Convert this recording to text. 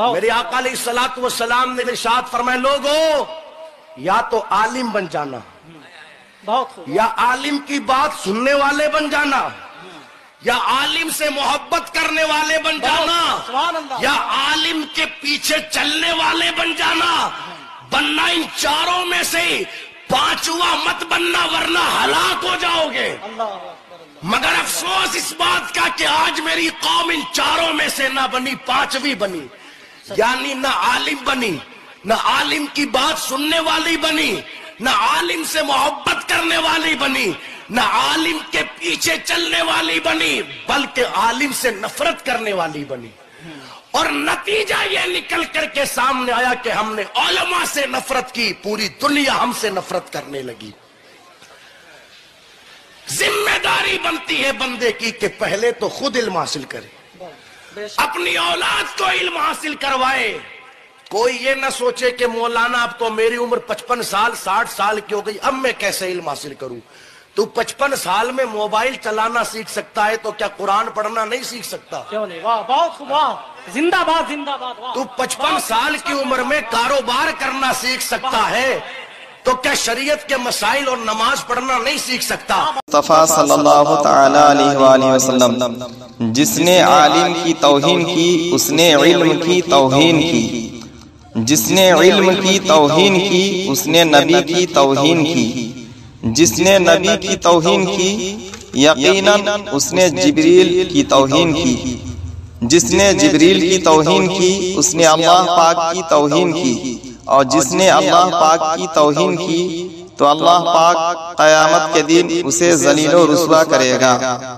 میرے آقا علیہ الصلوۃ والسلام نے ارشاد فرمایا لوگو یا تو عالم بن جانا یا عالم کی بات سننے والے بن جانا یا عالم سے محبت کرنے والے بن جانا یا عالم کے پیچھے چلنے والے بن جانا بننا ان چاروں میں سے پانچواں مت بننا ورنہ ہلاک ہو جاؤ گے مگر افسوس اس بات کا کہ آج میری قوم ان چاروں میں سے نہ بنی پانچویں بنی یعنی نہ عالم بنی نہ عالم کی بات سننے والی بنی نہ عالم سے محبت کرنے والی بنی نہ عالم کے پیچھے چلنے والی بنی بلکہ عالم سے نفرت کرنے والی بنی اور نتیجہ یہ نکل کر کے سامنے آیا کہ ہم نے علماء سے نفرت کی پوری دنیا ہم سے نفرت کرنے لگی ذمہ داری بنتی ہے بندے کی کہ پہلے تو خود علم حاصل کرے اپنی اولاد کو علم حاصل کروائے کوئی یہ نہ سوچے کہ مولانا اب تو میری عمر 55 سال 60 سال کی ہو گئی اب میں کیسے علم حاصل کروں تو 55 سال میں موبائل چلانا سیکھ سکتا ہے تو کیا قرآن پڑھنا نہیں سیکھ سکتا کیوں نہیں واہ بہت واہ زندہ باد زندہ باد تو 55 سال کی عمر میں کاروبار کرنا سیکھ سکتا ہے تو کیا شریعت کے مسائل اور نماز پڑھنا نہیں سیکھ سکتا مصطفیٰ صلی اللہ تعالی علیہ وآلہ وسلم جس نے عالم کی توہین کی اس نے علم کی توہین کی جس نے علم کی توہین کی اس نے نبی کی توہین کی جس نے نبی کی توہین کی یقیناً اس نے جبریل کی توہین کی جس نے جبریل کی توہین کی اس نے اللہ پاک کی توہین کی اور جس نے اللہ پاک کی توہین کی تو اللہ پاک قیامت کے دن اسے ذلیل و رسوا کرے گا